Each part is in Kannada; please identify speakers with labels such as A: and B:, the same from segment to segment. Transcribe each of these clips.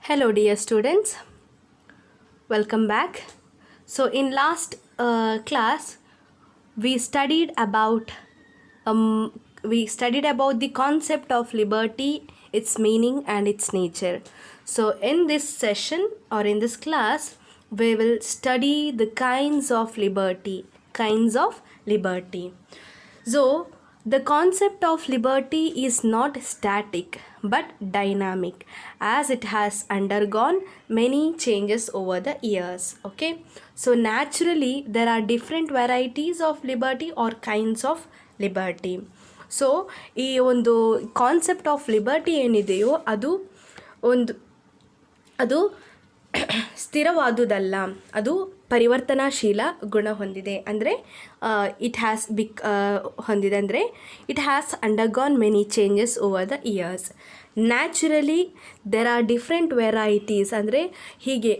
A: Hello dear students, welcome back. So in last class we studied about the concept of liberty, its meaning and its nature. So in this session or in this class we will study the kinds of liberty. So, the concept of liberty is not static but dynamic as it has undergone many changes over the years. Okay, so naturally, there are different varieties of liberty or kinds of liberty. So ಈ ಒಂದು ಕಾನ್ಸೆಪ್ಟ್ ಆಫ್ ಲಿಬರ್ಟಿ ಏನಿದೆಯೋ ಅದು ಸ್ಥಿರವಾದುದಲ್ಲ, ಅದು ಪರಿವರ್ತನಾಶೀಲ ಗುಣ ಹೊಂದಿದೆ. ಅಂದರೆ it has undergone many changes over the years. Naturally there are different varieties. ಅಂದರೆ ಹೀಗೆ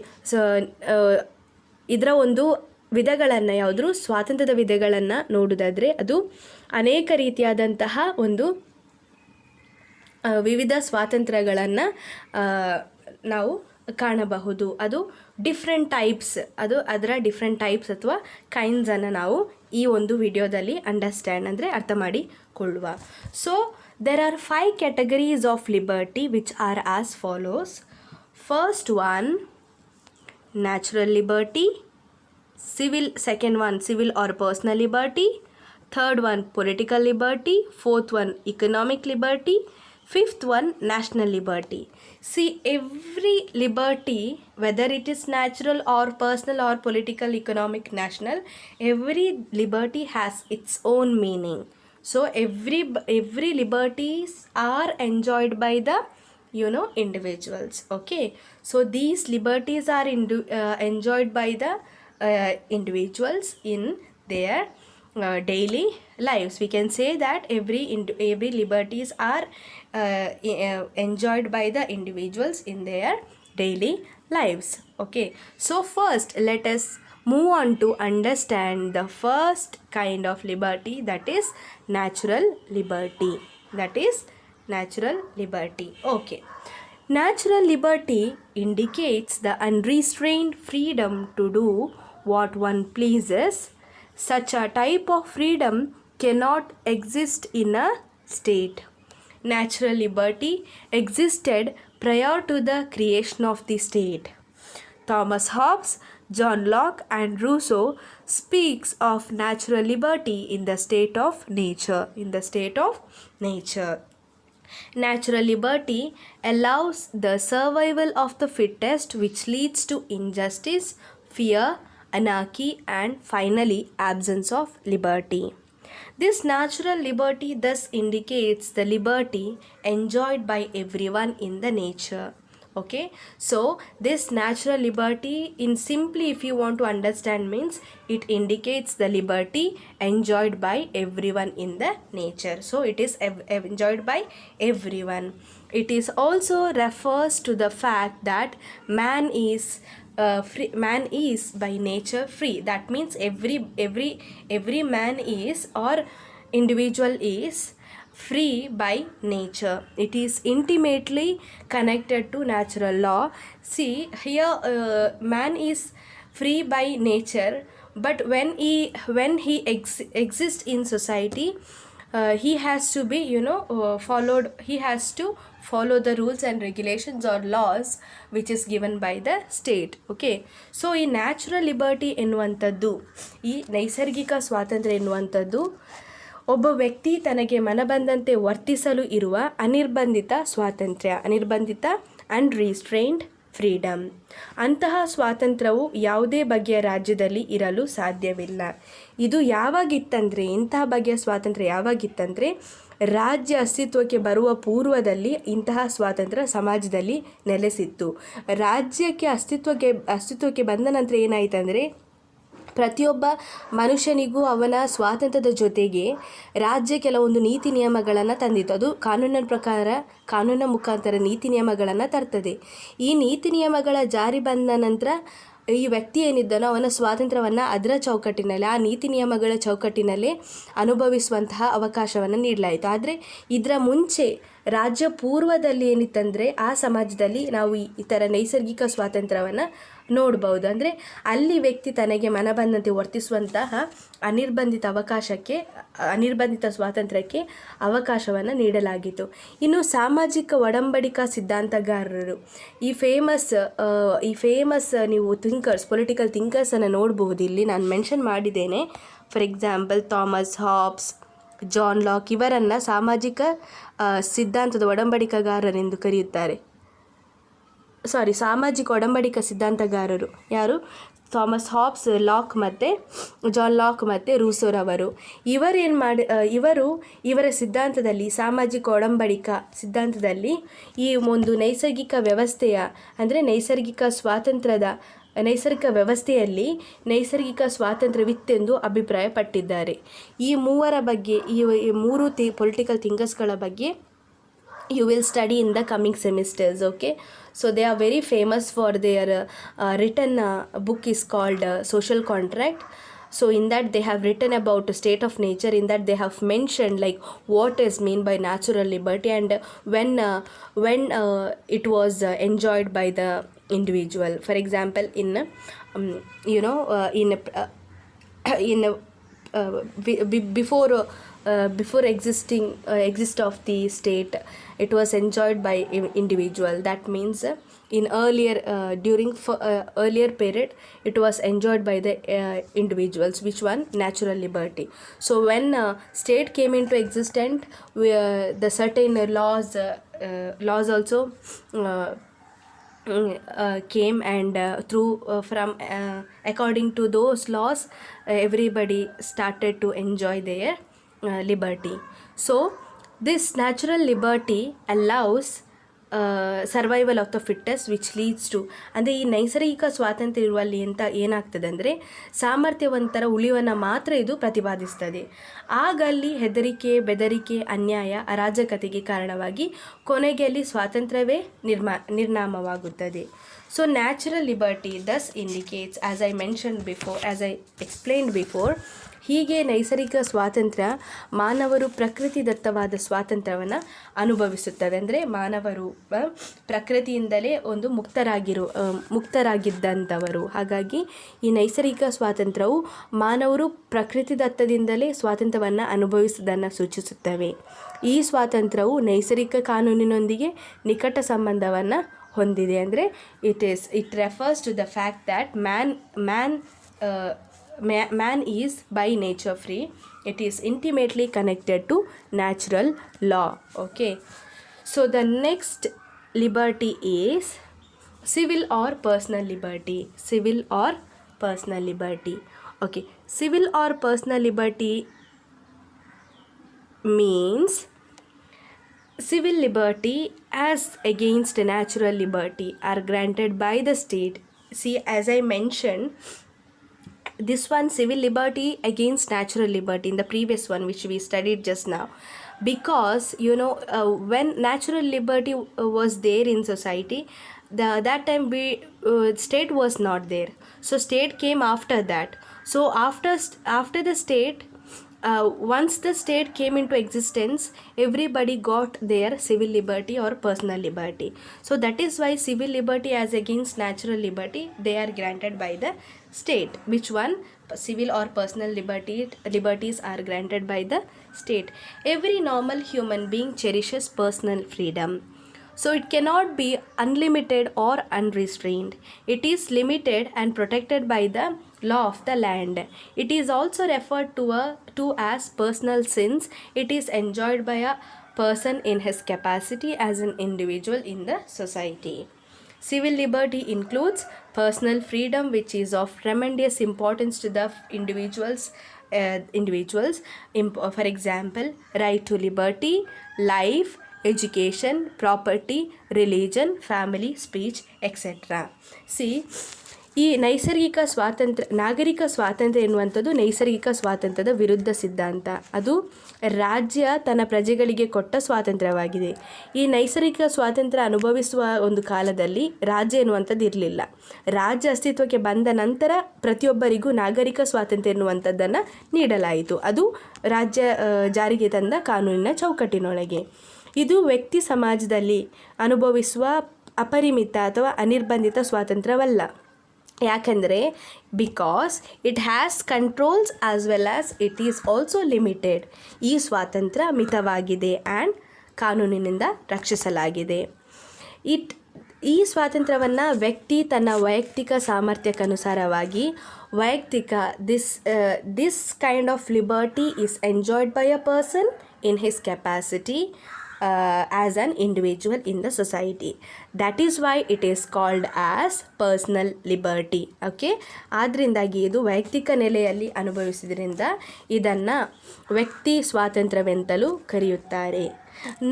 A: ಇದರ ಒಂದು ವಿಧಗಳನ್ನು, ಯಾವುದ್ರು ಸ್ವಾತಂತ್ರ್ಯದ ವಿಧಗಳನ್ನು ನೋಡೋದಾದರೆ ಅದು ಅನೇಕ ರೀತಿಯಾದಂತಹ ಒಂದು ವಿವಿಧ ಸ್ವಾತಂತ್ರ್ಯಗಳನ್ನು ನಾವು ಕಾಣಬಹುದು. ಅದು ಡಿಫ್ರೆಂಟ್ ಟೈಪ್ಸ್, ಅದರ ಡಿಫ್ರೆಂಟ್ ಟೈಪ್ಸ್ ಅಥವಾ ಕೈಂಡ್ಸನ್ನು ನಾವು ಈ ಒಂದು ವಿಡಿಯೋದಲ್ಲಿ ಅಂಡರ್ಸ್ಟ್ಯಾಂಡ್ ಅಂದರೆ ಅರ್ಥ ಮಾಡಿಕೊಳ್ಳುವ. So there are 5 categories of liberty which are as follows. First one natural liberty, second one civil or personal liberty, third one political liberty, fourth one economic liberty, fifth one national liberty. See, every liberty, whether it is natural or personal or political, economic, national, every liberty has its own meaning. So every liberties are enjoyed by the individuals. Okay, so these liberties are enjoyed by the individuals in their daily lives. We can say that every liberties are enjoyed by the individuals in their daily lives. Okay, so first let us move on to understand the first kind of liberty, that is natural liberty. Okay, natural liberty indicates the unrestrained freedom to do what one pleases. Such a type of freedom cannot exist in a state. Natural liberty existed prior to the creation of the state. Thomas Hobbes, John Locke and Rousseau speaks of natural liberty in the state of nature. Natural liberty allows the survival of the fittest, which leads to injustice, fear, anarchy and finally absence of liberty. This natural liberty thus indicates the liberty enjoyed by everyone in the nature. Okay, so this natural liberty, in simply if you want to understand, means it indicates the liberty enjoyed by everyone in the nature. So it is enjoyed by everyone. It is also refers to the fact that man is by nature free. That means every man is or individual is free by nature. It is intimately connected to natural law. See here, man is free by nature, but when he exists in society, he has to be followed. He has to follow the rules and regulations or laws which is given by the state. Okay, so ಈ ನ್ಯಾಚುರಲ್ ಲಿಬರ್ಟಿ ಎನ್ನುವಂಥದ್ದು, ಈ ನೈಸರ್ಗಿಕ ಸ್ವಾತಂತ್ರ್ಯ ಎನ್ನುವಂಥದ್ದು ಒಬ್ಬ ವ್ಯಕ್ತಿ ತನಗೆ ಮನಬಂದಂತೆ ವರ್ತಿಸಲು ಇರುವ ಅನಿರ್ಬಂಧಿತ ಸ್ವಾತಂತ್ರ್ಯ, ಅನ್ರಿಸ್ಟ್ರೈನ್ಡ್ ಫ್ರೀಡಮ್. ಅಂತಹ ಸ್ವಾತಂತ್ರ್ಯವು ಯಾವುದೇ ಬಗೆಯ ರಾಜ್ಯದಲ್ಲಿ ಇರಲು ಸಾಧ್ಯವಿಲ್ಲ. ಇದು ಯಾವಾಗಿತ್ತಂದರೆ, ಇಂತಹ ಬಗೆಯ ಸ್ವಾತಂತ್ರ್ಯ ಯಾವಾಗಿತ್ತಂದರೆ ರಾಜ್ಯ ಅಸ್ತಿತ್ವಕ್ಕೆ ಬರುವ ಪೂರ್ವದಲ್ಲಿ ಇಂತಹ ಸ್ವಾತಂತ್ರ್ಯ ಸಮಾಜದಲ್ಲಿ ನೆಲೆಸಿತ್ತು. ರಾಜ್ಯಕ್ಕೆ ಅಸ್ತಿತ್ವಕ್ಕೆ ಬಂದ ನಂತರ ಏನಾಯಿತಂದರೆ, ಪ್ರತಿಯೊಬ್ಬ ಮನುಷ್ಯನಿಗೂ ಅವನ ಸ್ವಾತಂತ್ರ್ಯದ ಜೊತೆಗೆ ರಾಜ್ಯ ಕೆಲವೊಂದು ನೀತಿ ನಿಯಮಗಳನ್ನು ತಂದಿತ್ತು. ಅದು ಕಾನೂನಿನ ಮುಖಾಂತರ ನೀತಿ ನಿಯಮಗಳನ್ನು ತರ್ತದೆ. ಈ ನೀತಿ ನಿಯಮಗಳ ಜಾರಿ ಬಂದ ನಂತರ ಈ ವ್ಯಕ್ತಿ ಏನಿದ್ದಾನೋ ಅವನ ಸ್ವಾತಂತ್ರ್ಯವನ್ನು ಅದರ ಚೌಕಟ್ಟಿನಲ್ಲಿ, ಆ ನೀತಿ ನಿಯಮಗಳ ಚೌಕಟ್ಟಿನಲ್ಲೇ ಅನುಭವಿಸುವಂತಹ ಅವಕಾಶವನ್ನು ನೀಡಲಾಯಿತು. ಆದರೆ ಇದರ ಮುಂಚೆ ರಾಜ್ಯ ಪೂರ್ವದಲ್ಲಿ ಏನಿತ್ತಂದರೆ ಆ ಸಮಾಜದಲ್ಲಿ ನಾವು ಈ ಥರ ನೈಸರ್ಗಿಕ ಸ್ವಾತಂತ್ರ್ಯವನ್ನು ನೋಡ್ಬೋದು. ಅಂದರೆ ಅಲ್ಲಿ ವ್ಯಕ್ತಿ ತನಗೆ ಮನಬಂದಂತೆ ವರ್ತಿಸುವಂತಹ ಅನಿರ್ಬಂಧಿತ ಸ್ವಾತಂತ್ರ್ಯಕ್ಕೆ ಅವಕಾಶವನ್ನು ನೀಡಲಾಗಿತ್ತು. ಇನ್ನು ಸಾಮಾಜಿಕ ಒಡಂಬಡಿಕಾ ಸಿದ್ಧಾಂತಗಾರರು, ಈ ಫೇಮಸ್ ನೀವು ಪೊಲಿಟಿಕಲ್ ಥಿಂಕರ್ಸನ್ನು ನೋಡಬಹುದು. ಇಲ್ಲಿ ನಾನು ಮೆನ್ಷನ್ ಮಾಡಿದ್ದೇನೆ. For example Thomas Hobbes, John Locke ಇವರನ್ನು ಸಾಮಾಜಿಕ ಸಿದ್ಧಾಂತದ ಒಡಂಬಡಿಕೆಗಾರರೆಂದು ಕರೆಯುತ್ತಾರೆ. ಸಾಮಾಜಿಕ ಒಡಂಬಡಿಕಾ ಸಿದ್ಧಾಂತಗಾರರು ಯಾರು? ಥಾಮಸ್ ಹಾಬ್ಸ್, ಜಾನ್ ಲಾಕ್ ಮತ್ತು ರೂಸೋರವರು. ಇವರ ಸಿದ್ಧಾಂತದಲ್ಲಿ, ಸಾಮಾಜಿಕ ಒಡಂಬಡಿಕಾ ಸಿದ್ಧಾಂತದಲ್ಲಿ ಈ ಒಂದು ನೈಸರ್ಗಿಕ ವ್ಯವಸ್ಥೆಯ ಅಂದರೆ ನೈಸರ್ಗಿಕ ವ್ಯವಸ್ಥೆಯಲ್ಲಿ ನೈಸರ್ಗಿಕ ಸ್ವಾತಂತ್ರ್ಯವಿತ್ತೆಂದು ಅಭಿಪ್ರಾಯಪಟ್ಟಿದ್ದಾರೆ. ಈ ಮೂವರ ಬಗ್ಗೆ, ಈ ಮೂರು ಪೊಲಿಟಿಕಲ್ ಥಿಂಕರ್ಸ್ಗಳ ಬಗ್ಗೆ you will study in the coming semesters. Okay, so they are very famous for their written book is called Social Contract. So in that they have written about a state of nature. In that they have mentioned like what is mean by natural liberty and when it was enjoyed by the individual. For example, before exist of the state, it was enjoyed by individual. That means in earlier period it was enjoyed by the individuals. Which one? Natural liberty. So when state came into existence, the certain laws also came, and according to those laws everybody started to enjoy their liberty. So this natural liberty allows survival of the fittest which leads to, ಅಂದರೆ ಈ ನೈಸರ್ಗಿಕ ಸ್ವಾತಂತ್ರ್ಯ ಇರುವಲ್ಲಿ ಏನಾಗ್ತದೆ ಅಂದರೆ ಸಾಮರ್ಥ್ಯವಂತರ ಉಳಿವನ್ನು ಮಾತ್ರ ಇದು ಪ್ರತಿಪಾದಿಸ್ತದೆ. ಆಗ ಅಲ್ಲಿ ಹೆದರಿಕೆ, ಬೆದರಿಕೆ, ಅನ್ಯಾಯ, ಅರಾಜಕತೆಗೆ ಕಾರಣವಾಗಿ ಕೊನೆಗೆ ಅಲ್ಲಿ ಸ್ವಾತಂತ್ರ್ಯವೇ ನಿರ್ನಾಮವಾಗುತ್ತದೆ. So natural liberty thus indicates, as I explained before, ಹೀಗೆ ನೈಸರ್ಗಿಕ ಸ್ವಾತಂತ್ರ್ಯ ಮಾನವರು ಪ್ರಕೃತಿದತ್ತವಾದ ಸ್ವಾತಂತ್ರ್ಯವನ್ನು ಅನುಭವಿಸುತ್ತವೆ. ಅಂದರೆ ಮಾನವರು ಪ್ರಕೃತಿಯಿಂದಲೇ ಒಂದು ಮುಕ್ತರಾಗಿದ್ದಂಥವರು. ಹಾಗಾಗಿ ಈ ನೈಸರ್ಗಿಕ ಸ್ವಾತಂತ್ರ್ಯವು ಮಾನವರು ಪ್ರಕೃತಿದತ್ತದಿಂದಲೇ ಸ್ವಾತಂತ್ರ್ಯವನ್ನು ಅನುಭವಿಸುವುದನ್ನು ಸೂಚಿಸುತ್ತವೆ. ಈ ಸ್ವಾತಂತ್ರ್ಯವು ನೈಸರ್ಗಿಕ ಕಾನೂನಿನೊಂದಿಗೆ ನಿಕಟ ಸಂಬಂಧವನ್ನು ಹೊಂದಿದೆ. ಅಂದರೆ it refers to the fact that man is by nature free. It is intimately connected to natural law. Okay, so the next liberty is civil or personal liberty. Okay, civil or personal liberty means civil liberty as against natural liberty are granted by the state. See, as I mentioned, this one, civil liberty against natural liberty, in the previous one which we studied just now, because when natural liberty was there in society, that time state was not there. So state came after that. So after the state, once the state came into existence, everybody got their civil liberty or personal liberty. So that is why civil liberty as against natural liberty, they are granted by the state. Which one? Civil or personal liberties are granted by the state. Every normal human being cherishes personal freedom. So it cannot be unlimited or unrestrained. It is limited and protected by the law of the land. It is also referred to as personal, since it is enjoyed by a person in his capacity as an individual in the society. Civil liberty includes personal freedom, which is of tremendous importance to the individuals. For example, right to liberty, life, education, property, religion, family, speech, etc. See, ಈ ನಾಗರಿಕ ಸ್ವಾತಂತ್ರ್ಯ ಎನ್ನುವಂಥದ್ದು ನೈಸರ್ಗಿಕ ಸ್ವಾತಂತ್ರ್ಯದ ವಿರುದ್ಧ ಸಿದ್ಧಾಂತ. ಅದು ರಾಜ್ಯ ತನ್ನ ಪ್ರಜೆಗಳಿಗೆ ಕೊಟ್ಟ ಸ್ವಾತಂತ್ರ್ಯವಾಗಿದೆ. ಈ ನೈಸರ್ಗಿಕ ಸ್ವಾತಂತ್ರ್ಯ ಅನುಭವಿಸುವ ಒಂದು ಕಾಲದಲ್ಲಿ ರಾಜ್ಯ ಎನ್ನುವಂಥದ್ದು ಇರಲಿಲ್ಲ. ರಾಜ್ಯ ಅಸ್ತಿತ್ವಕ್ಕೆ ಬಂದ ನಂತರ ಪ್ರತಿಯೊಬ್ಬರಿಗೂ ನಾಗರಿಕ ಸ್ವಾತಂತ್ರ್ಯ ಎನ್ನುವಂಥದ್ದನ್ನು ನೀಡಲಾಯಿತು. ಅದು ರಾಜ್ಯ ಜಾರಿಗೆ ತಂದ ಕಾನೂನಿನ ಚೌಕಟ್ಟಿನೊಳಗೆ. ಇದು ವ್ಯಕ್ತಿ ಸಮಾಜದಲ್ಲಿ ಅನುಭವಿಸುವ ಅಪರಿಮಿತ ಅಥವಾ ಅನಿರ್ಬಂಧಿತ ಸ್ವಾತಂತ್ರ್ಯವಲ್ಲ. ಯಾಕೆಂದರೆ because it has controls as well as it is also limited. ಈ ಸ್ವಾತಂತ್ರ್ಯ ಮಿತವಾಗಿದೆ ಆ್ಯಂಡ್ ಕಾನೂನಿನಿಂದ ರಕ್ಷಿಸಲಾಗಿದೆ. ಈ ಸ್ವಾತಂತ್ರ್ಯವನ್ನು ವ್ಯಕ್ತಿ ತನ್ನ ವೈಯಕ್ತಿಕ ಸಾಮರ್ಥ್ಯಕ್ಕನುಸಾರವಾಗಿ this kind of liberty is enjoyed by a person in his capacity as an individual in the society. That is why it is called as personal liberty. Okay, ಆದ್ದರಿಂದಾಗಿ ಇದು ವೈಯಕ್ತಿಕ ನೆಲೆಯಲ್ಲಿ ಅನುಭವಿಸಿದ್ರಿಂದ ಇದನ್ನು ವ್ಯಕ್ತಿ ಸ್ವಾತಂತ್ರ್ಯವೆಂತಲೂ ಕರೆಯುತ್ತಾರೆ.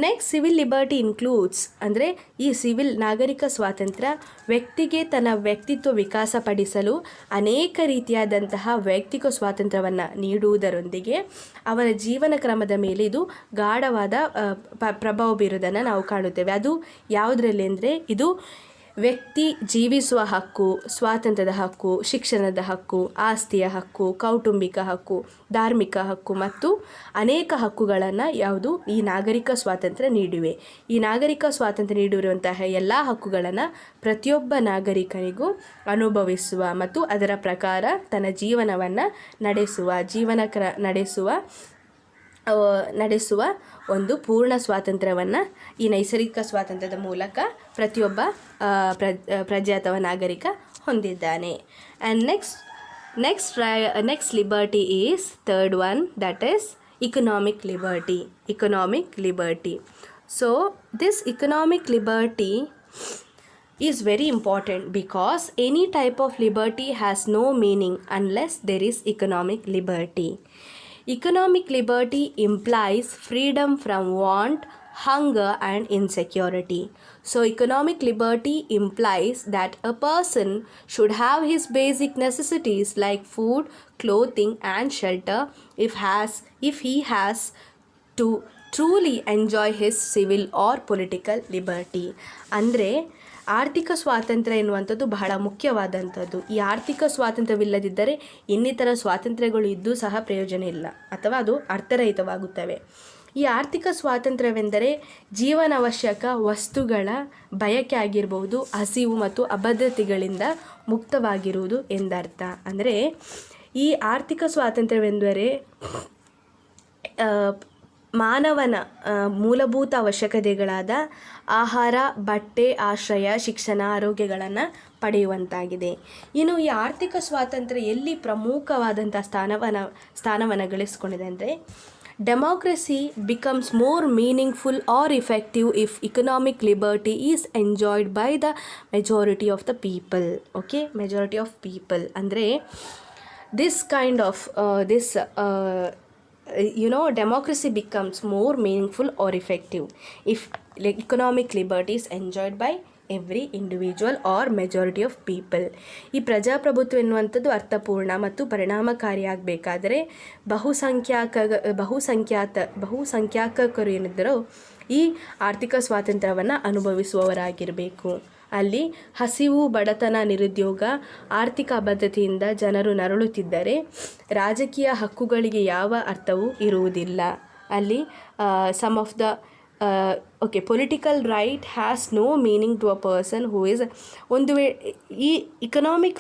A: ನೆಕ್ಸ್ಟ್, ಸಿವಿಲ್ ಲಿಬರ್ಟಿ ಇನ್ಕ್ಲೂಡ್ಸ್ ಅಂದರೆ ಈ ಸಿವಿಲ್ ನಾಗರಿಕ ಸ್ವಾತಂತ್ರ್ಯ ವ್ಯಕ್ತಿಗೆ ತನ್ನ ವ್ಯಕ್ತಿತ್ವ ವಿಕಾಸಪಡಿಸಲು ಅನೇಕ ರೀತಿಯಾದಂತಹ ವೈಯಕ್ತಿಕ ಸ್ವಾತಂತ್ರ್ಯವನ್ನು ನೀಡುವುದರೊಂದಿಗೆ ಅವರ ಜೀವನ ಕ್ರಮದ ಮೇಲೆ ಇದು ಗಾಢವಾದ ಪ್ರಭಾವ ಬೀರುವುದನ್ನು ನಾವು ಕಾಣುತ್ತೇವೆ. ಅದು ಯಾವುದರಲ್ಲಿ ಅಂದರೆ ಇದು ವ್ಯಕ್ತಿ ಜೀವಿಸುವ ಹಕ್ಕು, ಸ್ವಾತಂತ್ರ್ಯದ ಹಕ್ಕು, ಶಿಕ್ಷಣದ ಹಕ್ಕು, ಆಸ್ತಿಯ ಹಕ್ಕು, ಕೌಟುಂಬಿಕ ಹಕ್ಕು, ಧಾರ್ಮಿಕ ಹಕ್ಕು ಮತ್ತು ಅನೇಕ ಹಕ್ಕುಗಳನ್ನು ಯಾವುದು ಈ ನಾಗರಿಕ ಸ್ವಾತಂತ್ರ್ಯ ನೀಡಿವೆ. ಈ ನಾಗರಿಕ ಸ್ವಾತಂತ್ರ್ಯ ನೀಡಿರುವಂತಹ ಎಲ್ಲ ಹಕ್ಕುಗಳನ್ನು ಪ್ರತಿಯೊಬ್ಬ ನಾಗರಿಕನಿಗೂ ಅನುಭವಿಸುವ ಮತ್ತು ಅದರ ಪ್ರಕಾರ ತನ್ನ ಜೀವನವನ್ನು ನಡೆಸುವ ಒಂದು ಪೂರ್ಣ ಸ್ವಾತಂತ್ರ್ಯವನ್ನು ಈ ನೈಸರ್ಗಿಕ ಸ್ವಾತಂತ್ರ್ಯದ ಮೂಲಕ ಪ್ರತಿಯೊಬ್ಬ ಪ್ರಜೆ ಅಥವಾ ನಾಗರಿಕ ಹೊಂದಿದ್ದಾನೆ. And next liberty is third one, that is economic liberty. So this economic liberty is very important because any type of liberty has no meaning unless there is economic liberty. Economic liberty implies freedom from want, hunger and insecurity. So economic liberty implies that a person should have his basic necessities like food, clothing and shelter if he has to truly enjoy his civil or political liberty. ಅಂದರೆ ಆರ್ಥಿಕ ಸ್ವಾತಂತ್ರ್ಯ ಎನ್ನುವಂಥದ್ದು ಬಹಳ ಮುಖ್ಯವಾದಂಥದ್ದು. ಈ ಆರ್ಥಿಕ ಸ್ವಾತಂತ್ರ್ಯವಿಲ್ಲದಿದ್ದರೆ ಇನ್ನಿತರ ಸ್ವಾತಂತ್ರ್ಯಗಳು ಇದ್ದೂ ಸಹ ಪ್ರಯೋಜನ ಇಲ್ಲ ಅಥವಾ ಅದು ಅರ್ಥರಹಿತವಾಗುತ್ತವೆ. ಈ ಆರ್ಥಿಕ ಸ್ವಾತಂತ್ರ್ಯವೆಂದರೆ ಜೀವನಾವಶ್ಯಕ ವಸ್ತುಗಳ ಬಯಕೆ ಆಗಿರಬಹುದು, ಹಸಿವು ಮತ್ತು ಅಭದ್ರತೆಗಳಿಂದ ಮುಕ್ತವಾಗಿರುವುದು ಎಂದರ್ಥ. ಅಂದರೆ ಈ ಆರ್ಥಿಕ ಸ್ವಾತಂತ್ರ್ಯವೆಂದರೆ ಮಾನವನ ಮೂಲಭೂತ ಅವಶ್ಯಕತೆಗಳಾದ ಆಹಾರ, ಬಟ್ಟೆ, ಆಶ್ರಯ, ಶಿಕ್ಷಣ, ಆರೋಗ್ಯಗಳನ್ನು ಪಡೆಯುವಂತಾಗಿದೆ. ಇನ್ನು ಈ ಆರ್ಥಿಕ ಸ್ವಾತಂತ್ರ್ಯ ಎಲ್ಲಿ ಪ್ರಮುಖವಾದಂಥ ಸ್ಥಾನವನ್ನು ಗಳಿಸ್ಕೊಂಡಿದೆ ಅಂದರೆ democracy becomes more meaningful or effective if economic liberty is enjoyed by the majority of the people. Okay, majority of people ಅಂದರೆ this kind of democracy becomes more meaningful or effective if economic liberty is enjoyed by every individual or majority of people. ಈ ಪ್ರಜಾಪ್ರಭುತ್ವ ಎನ್ನುವಂಥದ್ದು ಅರ್ಥಪೂರ್ಣ ಮತ್ತು ಪರಿಣಾಮಕಾರಿಯಾಗಬೇಕಾದರೆ ಬಹುಸಂಖ್ಯಾತರು ಏನಿದ್ದರೋ ಈ ಆರ್ಥಿಕ ಸ್ವಾತಂತ್ರ್ಯವನ್ನು ಅನುಭವಿಸುವವರಾಗಿರಬೇಕು. ಅಲ್ಲಿ ಹಸಿವು, ಬಡತನ, ನಿರುದ್ಯೋಗ, ಆರ್ಥಿಕ ಅಭದ್ರತೆಯಿಂದ ಜನರು ನರಳುತ್ತಿದ್ದರೆ ರಾಜಕೀಯ ಹಕ್ಕುಗಳಿಗೆ ಯಾವ ಅರ್ಥವೂ ಇರುವುದಿಲ್ಲ. ಅಲ್ಲಿ some of the political right has no meaning to a person who is ಒಂದು ಈ ಇಕನಾಮಿಕ್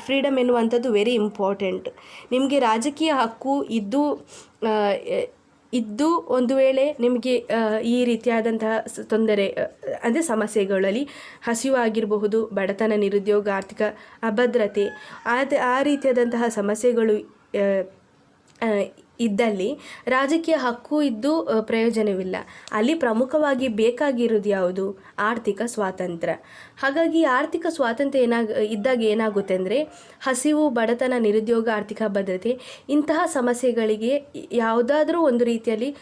A: ಫ್ರೀಡಮ್ ಎನ್ನುವಂಥದ್ದು ವೆರಿ ಇಂಪಾರ್ಟೆಂಟ್. ನಿಮಗೆ ರಾಜಕೀಯ ಹಕ್ಕು ಇದ್ದು ಒಂದು ವೇಳೆ ನಿಮಗೆ ಈ ರೀತಿಯಾದಂತಹ ತೊಂದರೆ ಅಂದರೆ ಸಮಸ್ಯೆಗಳಲ್ಲಿ ಹಸಿವು ಆಗಿರಬಹುದು, ಬಡತನ, ನಿರುದ್ಯೋಗ, ಆರ್ಥಿಕ ಅಭದ್ರತೆ ಆ ರೀತಿಯಾದಂತಹ ಸಮಸ್ಯೆಗಳು ಇದ್ದಲ್ಲಿ ರಾಜಕೀಯ ಹಕ್ಕು ಇದ್ದು ಪ್ರಯೋಜನವಿಲ್ಲ. ಅಲ್ಲಿ ಪ್ರಮುಖವಾಗಿ ಬೇಕಾಗಿರೋದು ಯಾವುದು? ಆರ್ಥಿಕ ಸ್ವಾತಂತ್ರ್ಯ. ಹಾಗಾಗಿ ಆರ್ಥಿಕ ಸ್ವಾತಂತ್ರ್ಯ ಇದ್ದಾಗ ಏನಾಗುತ್ತೆ ಅಂದರೆ ಹಸಿವು, ಬಡತನ, ನಿರುದ್ಯೋಗ, ಆರ್ಥಿಕ ಭದ್ರತೆ ಇಂತಹ ಸಮಸ್ಯೆಗಳಿಗೆ ಯಾವುದಾದ್ರೂ ಒಂದು ರೀತಿಯಲ್ಲಿ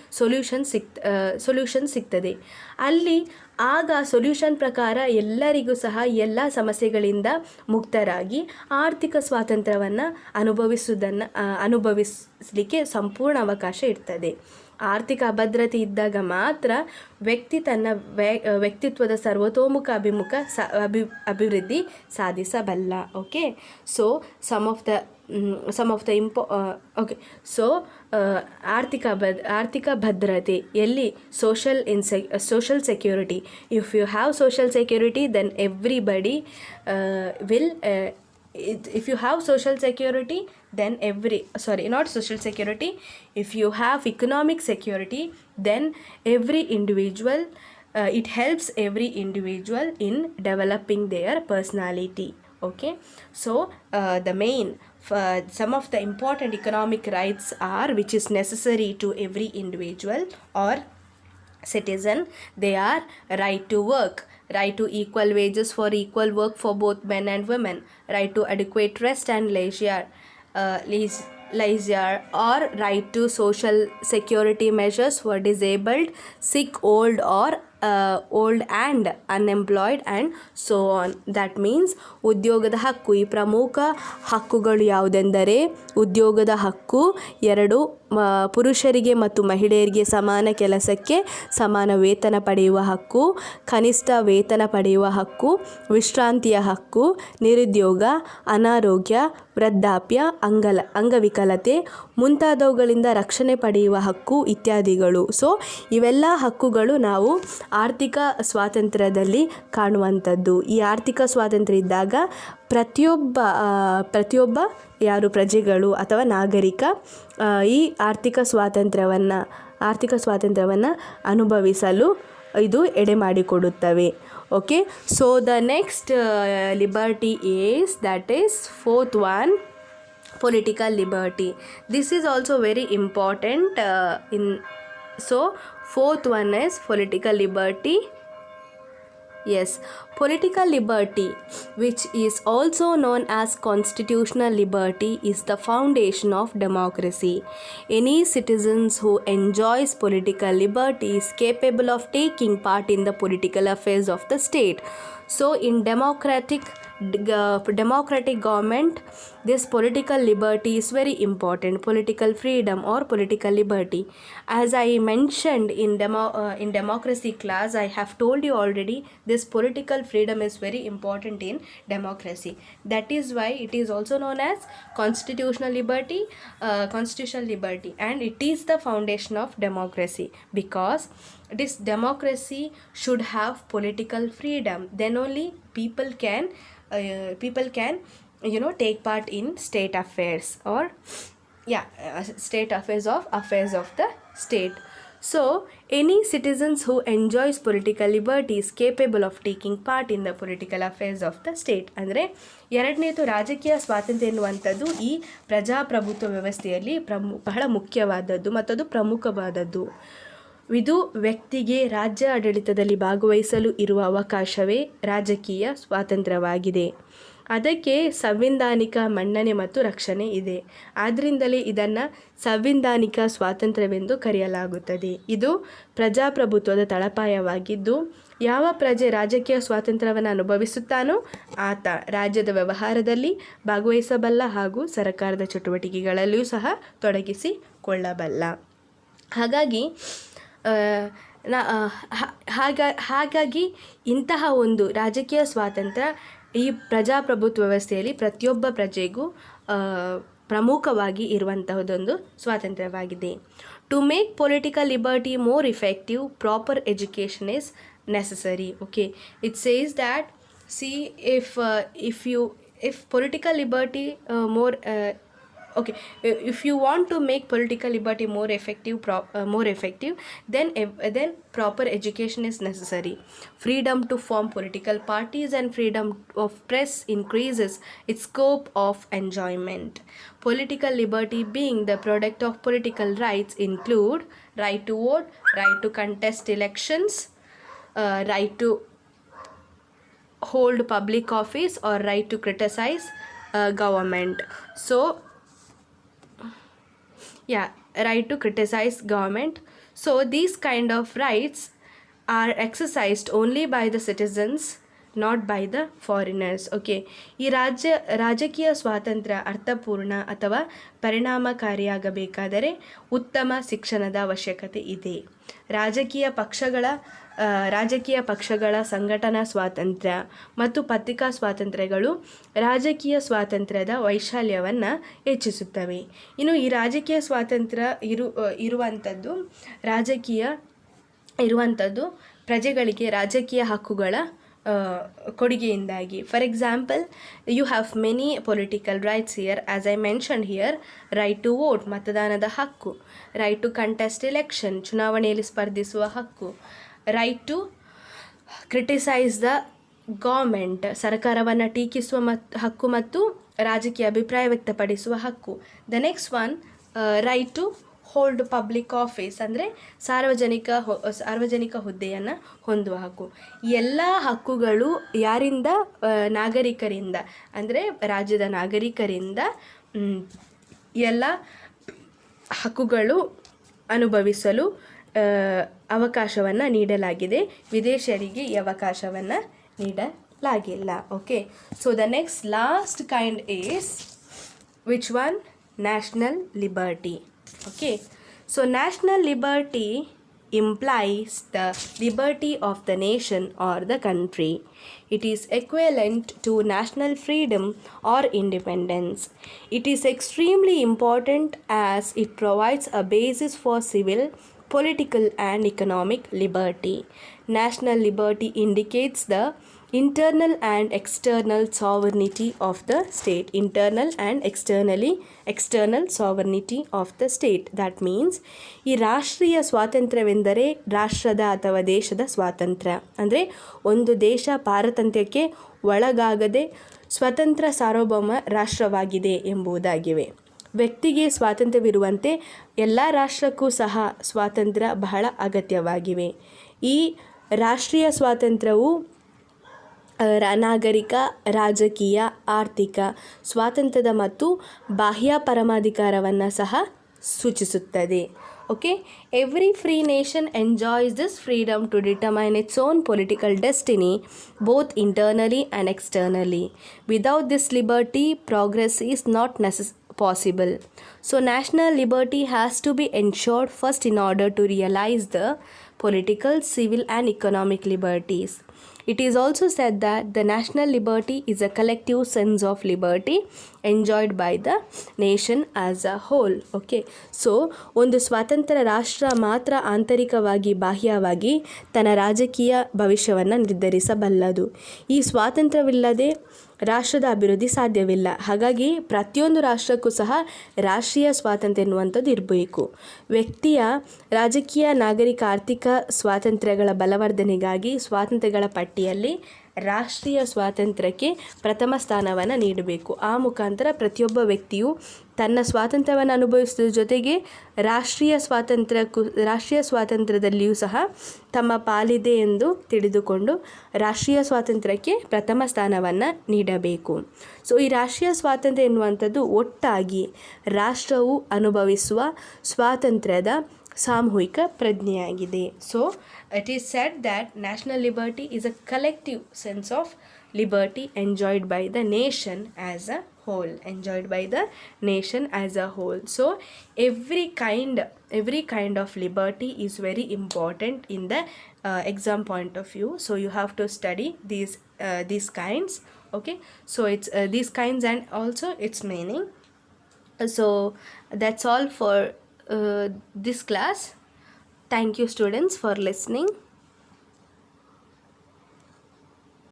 A: ಸೊಲ್ಯೂಷನ್ ಸಿಗ್ತದೆ. ಅಲ್ಲಿ ಆಗ ಸೊಲ್ಯೂಷನ್ ಪ್ರಕಾರ ಎಲ್ಲರಿಗೂ ಸಹ ಎಲ್ಲ ಸಮಸ್ಯೆಗಳಿಂದ ಮುಕ್ತರಾಗಿ ಆರ್ಥಿಕ ಸ್ವಾತಂತ್ರ್ಯವನ್ನು ಅನುಭವಿಸಲಿಕ್ಕೆ ಸಂಪೂರ್ಣ ಅವಕಾಶ ಇರ್ತದೆ. ಆರ್ಥಿಕ ಅಭದ್ರತೆ ಇದ್ದಾಗ ಮಾತ್ರ ವ್ಯಕ್ತಿ ತನ್ನ ವ್ಯಕ್ತಿತ್ವದ ಸರ್ವತೋಮುಖ ಅಭಿವೃದ್ಧಿ ಸಾಧಿಸಬಲ್ಲ. ಓಕೆ, ಸೊ ಆರ್ಥಿಕ ಭದ್ರತೆ, ಎಲ್ಲಿ social security. If you have social security then everybody will if you have social security then not social security, if you have economic security then every individual it helps every individual in developing their personality. Okay, so the main some of the important economic rights are which is necessary to every individual or citizen. They are right to work, right to equal wages for equal work for both men and women, right to adequate rest and leisure, or right to social security measures for disabled, sick, old and unemployed and so on. That means ಉದ್ಯೋಗದ ಹಕ್ಕು. ಈ ಪ್ರಮುಖ ಹಕ್ಕುಗಳು ಯಾವುದೆಂದರೆ ಉದ್ಯೋಗದ ಹಕ್ಕು, 2 ಪುರುಷರಿಗೆ ಮತ್ತು ಮಹಿಳೆಯರಿಗೆ ಸಮಾನ ಕೆಲಸಕ್ಕೆ ಸಮಾನ ವೇತನ ಪಡೆಯುವ ಹಕ್ಕು, ಕನಿಷ್ಠ ವೇತನ ಪಡೆಯುವ ಹಕ್ಕು, ವಿಶ್ರಾಂತಿಯ ಹಕ್ಕು, ನಿರುದ್ಯೋಗ, ಅನಾರೋಗ್ಯ, ವೃದ್ಧಾಪ್ಯ, ಅಂಗವಿಕಲತೆ ಮುಂತಾದವುಗಳಿಂದ ರಕ್ಷಣೆ ಪಡೆಯುವ ಹಕ್ಕು ಇತ್ಯಾದಿಗಳು. ಸೊ ಇವೆಲ್ಲ ಹಕ್ಕುಗಳು ನಾವು ಆರ್ಥಿಕ ಸ್ವಾತಂತ್ರ್ಯದಲ್ಲಿ ಕಾಣುವಂಥದ್ದು. ಈ ಆರ್ಥಿಕ ಸ್ವಾತಂತ್ರ್ಯ ಇದ್ದಾಗ ಪ್ರತಿಯೊಬ್ಬ ಯಾರು ಪ್ರಜೆಗಳು ಅಥವಾ ನಾಗರಿಕ ಈ ಆರ್ಥಿಕ ಸ್ವಾತಂತ್ರ್ಯವನ್ನು ಅನುಭವಿಸಲು ಇದು ಎಡೆ ಮಾಡಿಕೊಡುತ್ತವೆ. Okay, so the next liberty is that is 4th one, political liberty. This is also very important so 4th one is political liberty. Yes, political liberty, which is also known as constitutional liberty, is the foundation of democracy. Any citizens who enjoys political liberty is capable of taking part in the political affairs of the state. So in democratic government, this political liberty is very important. Political freedom or political liberty, as I mentioned in democracy class, I have told you already, this political freedom is very important in democracy. That is why it is also known as constitutional liberty, and it is the foundation of democracy, because this democracy should have political freedom. Then only people can take part in state affairs or state affairs of the state. So any citizens who enjoys political liberty is capable of taking part in the political affairs of the state. ಅಂದರೆ ಎರಡನೇದು ರಾಜಕೀಯ ಸ್ವಾತಂತ್ರ್ಯ ಎನ್ನುವಂಥದ್ದು ಈ ಪ್ರಜಾಪ್ರಭುತ್ವ ವ್ಯವಸ್ಥೆಯಲ್ಲಿ ಬಹಳ ಮುಖ್ಯವಾದದ್ದು ಮತ್ತು ಅದು ಪ್ರಮುಖವಾದದ್ದು. ಇದು ವ್ಯಕ್ತಿಗೆ ರಾಜ್ಯ ಆಡಳಿತದಲ್ಲಿ ಭಾಗವಹಿಸಲು ಇರುವ ಅವಕಾಶವೇ ರಾಜಕೀಯ ಸ್ವಾತಂತ್ರ್ಯವಾಗಿದೆ. ಅದಕ್ಕೆ ಸಂವಿಧಾನಿಕ ಮನ್ನಣೆ ಮತ್ತು ರಕ್ಷಣೆ ಇದೆ. ಆದ್ದರಿಂದಲೇ ಇದನ್ನು ಸಂವಿಧಾನಿಕ ಸ್ವಾತಂತ್ರ್ಯವೆಂದು ಕರೆಯಲಾಗುತ್ತದೆ. ಇದು ಪ್ರಜಾಪ್ರಭುತ್ವದ ತಳಪಾಯವಾಗಿದ್ದು, ಯಾವ ಪ್ರಜೆ ರಾಜಕೀಯ ಸ್ವಾತಂತ್ರ್ಯವನ್ನು ಅನುಭವಿಸುತ್ತಾನೋ ಆತ ರಾಜ್ಯದ ವ್ಯವಹಾರದಲ್ಲಿ ಭಾಗವಹಿಸಬಲ್ಲ ಹಾಗೂ ಸರ್ಕಾರದ ಚಟುವಟಿಕೆಗಳಲ್ಲಿಯೂ ಸಹ ತೊಡಗಿಸಿಕೊಳ್ಳಬಲ್ಲ. ಹಾಗಾಗಿ ಇಂತಹ ಒಂದು ರಾಜಕೀಯ ಸ್ವಾತಂತ್ರ್ಯ ಈ ಪ್ರಜಾಪ್ರಭುತ್ವ ವ್ಯವಸ್ಥೆಯಲ್ಲಿ ಪ್ರತಿಯೊಬ್ಬ ಪ್ರಜೆಗೂ ಪ್ರಮುಖವಾಗಿ ಇರುವಂತಹದೊಂದು ಸ್ವಾತಂತ್ರ್ಯವಾಗಿದೆ. To make political liberty more effective, proper education is necessary. Okay, it says that if political liberty if you want to make political liberty more effective, then proper education is necessary. Freedom to form political parties and freedom of press increases its scope of enjoyment. Political liberty being the product of political rights include right to vote, right to contest elections, right to hold public office, or right to criticize government. So right to criticize government. So these kind of rights are exercised only by the citizens, not by the foreigners. Okay, ಈ ರಾಜಕೀಯ ಸ್ವಾತಂತ್ರ್ಯ ಅರ್ಥಪೂರ್ಣ ಅಥವಾ ಪರಿಣಾಮಕಾರಿಯಾಗಬೇಕಾದರೆ ಉತ್ತಮ ಶಿಕ್ಷಣದ ಅವಶ್ಯಕತೆ ಇದೆ. ರಾಜಕೀಯ ಪಕ್ಷಗಳ ರಾಜಕೀಯ ಪಕ್ಷಗಳ ಸಂಘಟನಾ ಸ್ವಾತಂತ್ರ್ಯ ಮತ್ತು ಪತ್ರಿಕಾ ಸ್ವಾತಂತ್ರ್ಯಗಳು ರಾಜಕೀಯ ಸ್ವಾತಂತ್ರ್ಯದ ವೈಶಾಲ್ಯವನ್ನು ಹೆಚ್ಚಿಸುತ್ತವೆ. ಇನ್ನು ಈ ರಾಜಕೀಯ ಸ್ವಾತಂತ್ರ್ಯ ಇರುವಂಥದ್ದು ಪ್ರಜೆಗಳಿಗೆ ರಾಜಕೀಯ ಹಕ್ಕುಗಳ ಕೊಡುಗೆಯಿಂದಾಗಿ. For example, you have many political rights here. As I mention here, right to vote ಮತದಾನದ ಹಕ್ಕು, ರೈಟ್ ಟು ಕಂಟೆಸ್ಟ್ ಎಲೆಕ್ಷನ್ ಚುನಾವಣೆಯಲ್ಲಿ ಸ್ಪರ್ಧಿಸುವ ಹಕ್ಕು, right to criticise the government ಸರ್ಕಾರವನ್ನು ಟೀಕಿಸುವ ಹಕ್ಕು ಮತ್ತು ರಾಜಕೀಯ ಅಭಿಪ್ರಾಯ ವ್ಯಕ್ತಪಡಿಸುವ ಹಕ್ಕು. The next one, right to hold public office ಅಂದರೆ ಸಾರ್ವಜನಿಕ ಹುದ್ದೆಯನ್ನು ಹೊಂದುವ ಹಕ್ಕು. ಎಲ್ಲ ಹಕ್ಕುಗಳು ಯಾರಿಂದ? ನಾಗರಿಕರಿಂದ, ಅಂದರೆ ರಾಜ್ಯದ ನಾಗರಿಕರಿಂದ ಎಲ್ಲ ಹಕ್ಕುಗಳು ಅನುಭವಿಸಲು ಅವಕಾಶವನ್ನು ನೀಡಲಾಗಿದೆ. ವಿದೇಶಿಯರಿಗೆ ಈ ಅವಕಾಶವನ್ನು ನೀಡಲಾಗಿಲ್ಲ. Okay, so the next last kind is which one? National liberty. Okay, so national liberty implies the liberty of the nation or the country. It is equivalent to national freedom or independence. It is extremely important as it provides a basis for civil, political and economic liberty. National liberty indicates the internal and external sovereignty of the state. Internal and external sovereignty of the state. That means ಈ ರಾಷ್ಟ್ರೀಯ ಸ್ವಾತಂತ್ರ್ಯವೆಂದರೆ ರಾಷ್ಟ್ರದ ಅಥವಾ ದೇಶದ ಸ್ವಾತಂತ್ರ್ಯ. ಅಂದರೆ ಒಂದು ದೇಶ ಪಾರತಂತ್ರ್ಯಕ್ಕೆ ಒಳಗಾಗದೆ ಸ್ವತಂತ್ರ ಸಾರ್ವಭೌಮ ರಾಷ್ಟ್ರವಾಗಿದೆ ಎಂಬುದಾಗಿವೆ. ವ್ಯಕ್ತಿಗೆ ಸ್ವಾತಂತ್ರ್ಯವಿರುವಂತೆ ಎಲ್ಲ ರಾಷ್ಟ್ರಕ್ಕೂ ಸಹ ಸ್ವಾತಂತ್ರ್ಯ ಬಹಳ ಅಗತ್ಯವಾಗಿವೆ. ಈ ರಾಷ್ಟ್ರೀಯ ಸ್ವಾತಂತ್ರ್ಯವು ನಾಗರಿಕ, ರಾಜಕೀಯ, ಆರ್ಥಿಕ ಸ್ವಾತಂತ್ರ್ಯದ ಮತ್ತು ಬಾಹ್ಯ ಪರಮಾಧಿಕಾರವನ್ನು ಸಹ ಸೂಚಿಸುತ್ತದೆ. Okay, every free nation enjoys this freedom to determine its own political destiny both internally and externally. Without this liberty progress is not possible. So national liberty has to be ensured first in order to realize the political, civil and economic liberties. It is also said that the national liberty is a collective sense of liberty enjoyed by the nation as a whole. Okay, so ಒಂದು ಸ್ವತಂತ್ರ ರಾಷ್ಟ್ರ ಮಾತ್ರ ಆಂತರಿಕವಾಗಿ ಬಾಹ್ಯವಾಗಿ ತನ್ನ ರಾಜಕೀಯ ಭವಿಷ್ಯವನ್ನು ನಿರ್ಧರಿಸಬಲ್ಲದು. ಈ ಸ್ವಾತಂತ್ರ್ಯವಿಲ್ಲದೆ ರಾಷ್ಟ್ರದ ಅಭಿವೃದ್ಧಿ ಸಾಧ್ಯವಿಲ್ಲ. ಹಾಗಾಗಿ ಪ್ರತಿಯೊಂದು ರಾಷ್ಟ್ರಕ್ಕೂ ಸಹ ರಾಷ್ಟ್ರೀಯ ಸ್ವಾತಂತ್ರ್ಯ ಎನ್ನುವಂಥದ್ದು ಇರಬೇಕು. ವ್ಯಕ್ತಿಯ ರಾಜಕೀಯ, ನಾಗರಿಕ, ಆರ್ಥಿಕ ಸ್ವಾತಂತ್ರ್ಯಗಳ ಬಲವರ್ಧನೆಗಾಗಿ ಸ್ವಾತಂತ್ರ್ಯಗಳ ಪಟ್ಟಿಯಲ್ಲಿ ರಾಷ್ಟ್ರೀಯ ಸ್ವಾತಂತ್ರ್ಯಕ್ಕೆ ಪ್ರಥಮ ಸ್ಥಾನವನ್ನು ನೀಡಬೇಕು. ಆ ಮುಖಾಂತರ ಪ್ರತಿಯೊಬ್ಬ ವ್ಯಕ್ತಿಯು ತನ್ನ ಸ್ವಾತಂತ್ರ್ಯವನ್ನು ಅನುಭವಿಸೋದ್ರ ಜೊತೆಗೆ ರಾಷ್ಟ್ರೀಯ ಸ್ವಾತಂತ್ರ್ಯದಲ್ಲಿಯೂ ಸಹ ತಮ್ಮ ಪಾಲಿದೆ ಎಂದು ತಿಳಿದುಕೊಂಡು ರಾಷ್ಟ್ರೀಯ ಸ್ವಾತಂತ್ರ್ಯಕ್ಕೆ ಪ್ರಥಮ ಸ್ಥಾನವನ್ನು ನೀಡಬೇಕು. ಸೊ ಈ ರಾಷ್ಟ್ರೀಯ ಸ್ವಾತಂತ್ರ್ಯ ಎನ್ನುವಂಥದ್ದು ಒಟ್ಟಾಗಿ ರಾಷ್ಟ್ರವು ಅನುಭವಿಸುವ ಸ್ವಾತಂತ್ರ್ಯದ ಸಾಮೂಹಿಕ ಪ್ರಜ್ಞೆಯಾಗಿದೆ. So it is said that national liberty is a collective sense of liberty enjoyed by the nation as a whole. So every kind of liberty is very important in the exam point of view. So you have to study these kinds. Okay, so it's these kinds and also its meaning. So that's all for this class. Thank you students for listening.